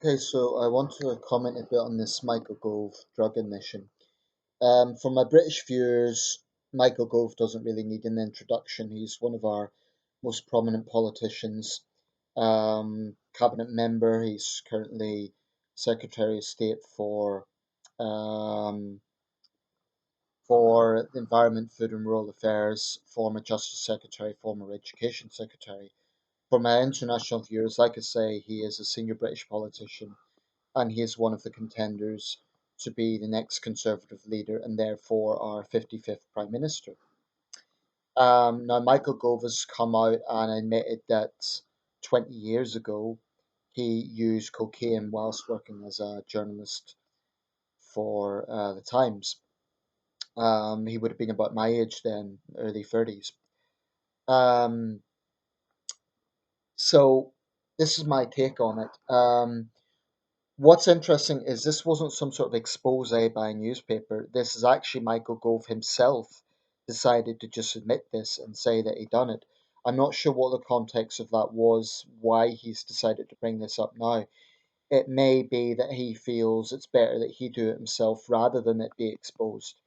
Okay, so I want to comment a bit on this Michael Gove drug admission. For my British viewers, Michael Gove doesn't really need an introduction. He's one of our most prominent politicians, cabinet member. He's currently Secretary of State um, for the Environment, Food and Rural Affairs, former Justice Secretary, former Education Secretary. For my international viewers, like I say, he is a senior British politician and he is one of the contenders to be the next Conservative leader and therefore our 55th Prime Minister. Now, Michael Gove has come out and admitted that 20 years ago he used cocaine whilst working as a journalist for the Times. He would have been about my age then, early 30s. Um, so, this is my take on it. What's interesting is this wasn't some sort of expose by a newspaper. This is actually Michael Gove himself decided to just admit this and say that he done it. I'm not sure what the context of that was, why he's decided to bring this up now. It may be that he feels it's better that he do it himself rather than it be exposed.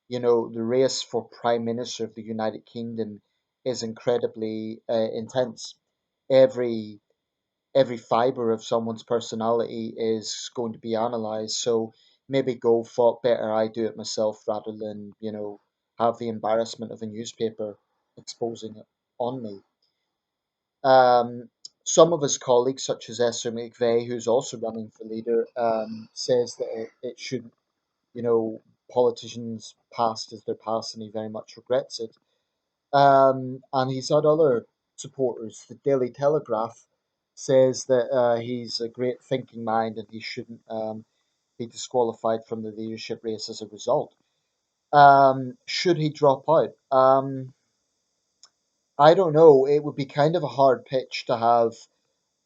You know, the race for Prime Minister of the United Kingdom is incredibly intense. Every every fiber of someone's personality is going to be analyzed. So maybe go thought better I do it myself rather than, have the embarrassment of a newspaper exposing it on me. Some of his colleagues, such as Esther McVeigh, who's also running for leader, says that it shouldn't, politicians past is their past and he very much regrets it. And he's had other supporters. The Daily Telegraph says that he's a great thinking mind and he shouldn't be disqualified from the leadership race as a result. Should he drop out? I don't know. It would be kind of a hard pitch to have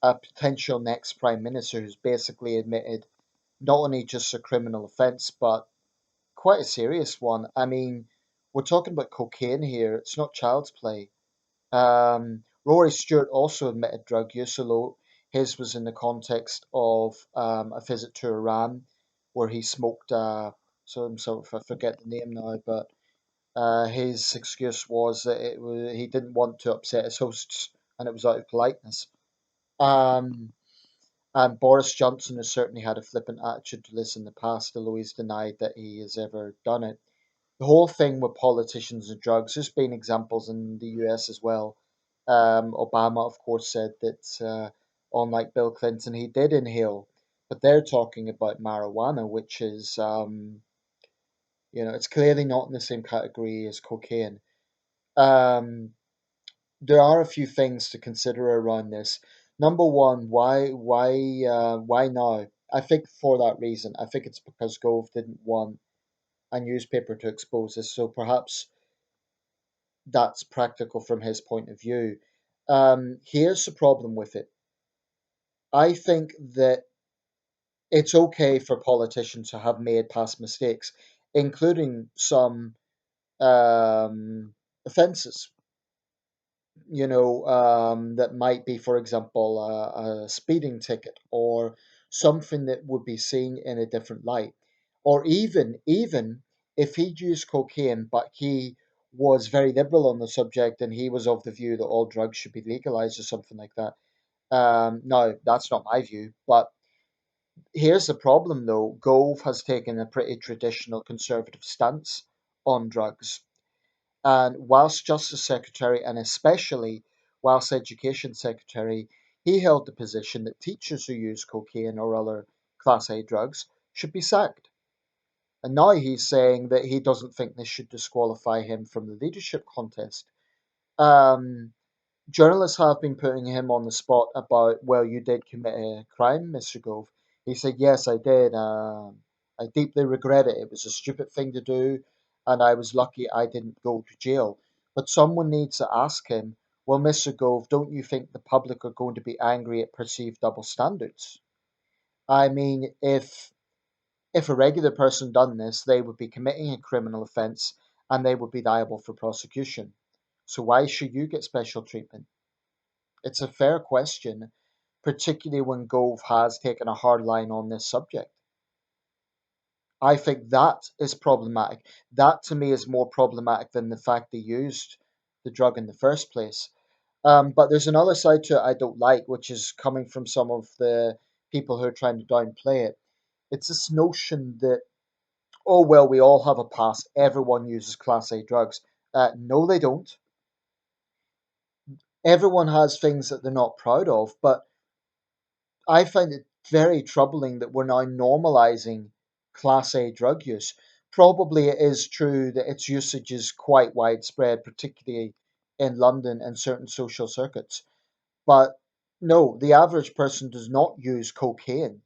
a potential next prime minister who's basically admitted not only just a criminal offence, but quite a serious one. I mean, we're talking about cocaine here. It's not child's play. Rory Stewart also admitted drug use, although his was in the context of a visit to Iran where he smoked, I forget the name now, but his excuse was that he didn't want to upset his hosts and it was out of politeness. Um, and Boris Johnson has certainly had a flippant attitude to this in the past, although he's denied that he has ever done it. The whole thing with politicians and drugs, there's been examples in the US as well. Obama, of course, said that unlike Bill Clinton, he did inhale, but they're talking about marijuana, which is, it's clearly not in the same category as cocaine. Um, there are a few things to consider around this. Number one, why now? I think for that reason. I think it's because Gove didn't want a newspaper to expose this, so perhaps that's practical from his point of view. Here's the problem with it. I think that it's okay for politicians to have made past mistakes, including some offences, that might be, for example, a speeding ticket or something that would be seen in a different light. Or even if he'd used cocaine, but he was very liberal on the subject and he was of the view that all drugs should be legalized or something like that. No, that's not my view. But here's the problem though. Gove has taken a pretty traditional conservative stance on drugs. And whilst Justice Secretary and especially whilst Education Secretary, he held the position that teachers who use cocaine or other Class A drugs should be sacked. And now he's saying that he doesn't think this should disqualify him from the leadership contest. Um, Journalists have been putting him on the spot about, well, you did commit a crime, Mr. Gove. He said, yes, I did. I deeply regret it. It was a stupid thing to do, and I was lucky I didn't go to jail. But someone needs to ask him, well, Mr. Gove, don't you think the public are going to be angry at perceived double standards? I mean, if a regular person done this, they would be committing a criminal offence and they would be liable for prosecution. So why should you get special treatment? It's a fair question. particularly when Gove has taken a hard line on this subject. I think that is problematic. That to me is more problematic than the fact they used the drug in the first place. But there's another side to it I don't like, which is coming from some of the people who are trying to downplay it. It's this notion that, oh, well, we all have a past. Everyone uses Class A drugs. No, they don't. Everyone has things that they're not proud of, but I find it very troubling that we're now normalizing Class A drug use. Probably it is true that its usage is quite widespread, particularly in London and certain social circuits. But no, the average person does not use cocaine,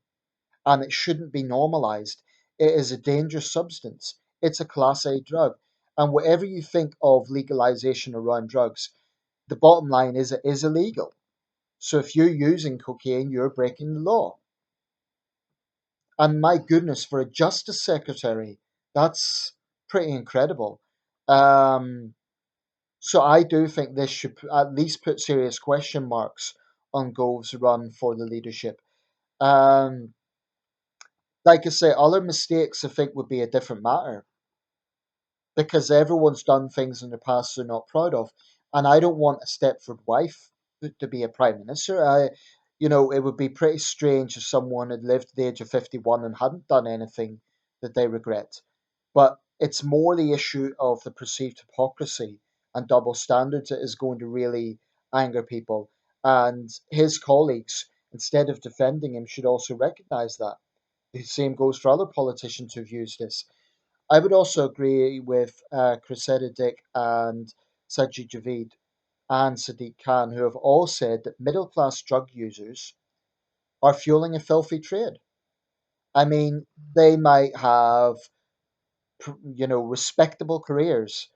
and it shouldn't be normalized. It is a dangerous substance. It's a Class A drug. And whatever you think of legalization around drugs, the bottom line is it is illegal. So if you're using cocaine, you're breaking the law. And my goodness, for a justice secretary, that's pretty incredible. Um, so I do think this should at least put serious question marks on Gove's run for the leadership. Um, like I say, other mistakes I think would be a different matter because everyone's done things in the past they're not proud of. And I don't want a Stepford wife to be a prime minister. It would be pretty strange if someone had lived to the age of 51 and hadn't done anything that they regret. But it's more the issue of the perceived hypocrisy and double standards that is going to really anger people. And his colleagues, instead of defending him, should also recognize that. The same goes for other politicians who've used this. I would also agree with Cressida Dick and Sajid Javid and Sadiq Khan, who have all said that middle class drug users are fueling a filthy trade. I mean, they might have, respectable careers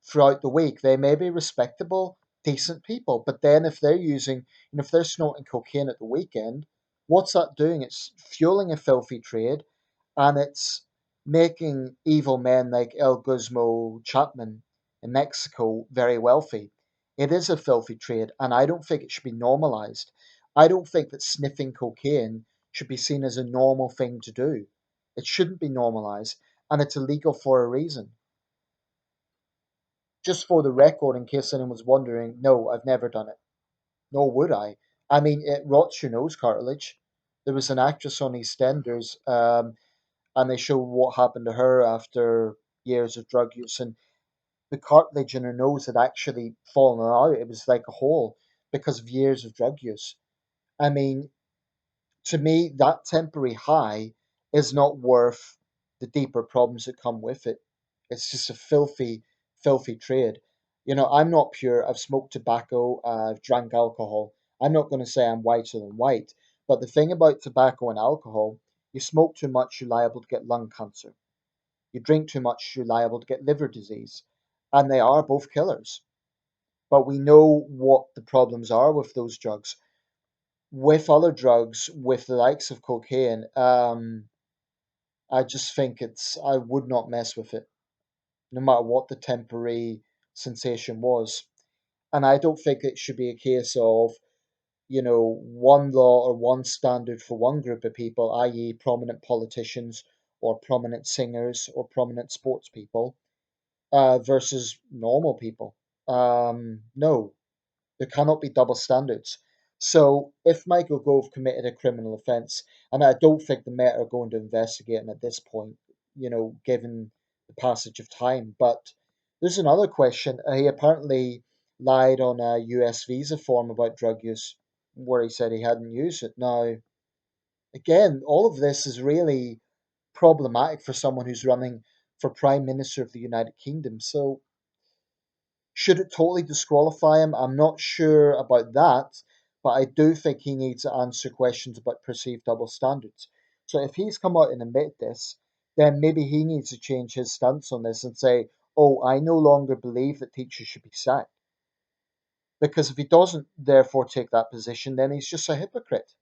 throughout the week. They may be respectable, decent people, but then if they're using, and if they're snorting cocaine at the weekend, what's that doing? It's fueling a filthy trade, and it's making evil men like El Guzmo Chapman in Mexico very wealthy. It is a filthy trade, and I don't think it should be normalized. I don't think that sniffing cocaine should be seen as a normal thing to do. It shouldn't be normalized, and it's illegal for a reason. Just for the record, in case anyone was wondering, no, I've never done it. Nor would I. I mean, it rots your nose cartilage. There was an actress on EastEnders, and they showed what happened to her after years of drug use, and the cartilage in her nose had actually fallen out. It was like a hole because of years of drug use. I mean, to me, that temporary high is not worth the deeper problems that come with it. It's just a filthy, filthy trade. I'm not pure. I've smoked tobacco, I've drank alcohol. I'm not going to say I'm whiter than white, but the thing about tobacco and alcohol, you smoke too much, you're liable to get lung cancer. You drink too much, you're liable to get liver disease. And they are both killers. But we know what the problems are with those drugs. With other drugs, with the likes of cocaine, I just think I would not mess with it, no matter what the temporary sensation was. And I don't think it should be a case of, one law or one standard for one group of people, i.e., prominent politicians or prominent singers or prominent sports people, versus normal people. No, there cannot be double standards. So if Michael Gove committed a criminal offence, and I don't think the Met are going to investigate him at this point, given the passage of time, but there's another question. He apparently lied on a US visa form about drug use, where he said he hadn't used it. Now, again, all of this is really problematic for someone who's running for Prime Minister of the United Kingdom. So should it totally disqualify him? I'm not sure about that, but I do think he needs to answer questions about perceived double standards. So if he's come out and admitted this, then maybe he needs to change his stance on this and say, oh, I no longer believe that teachers should be sacked. Because if he doesn't therefore take that position, then he's just a hypocrite.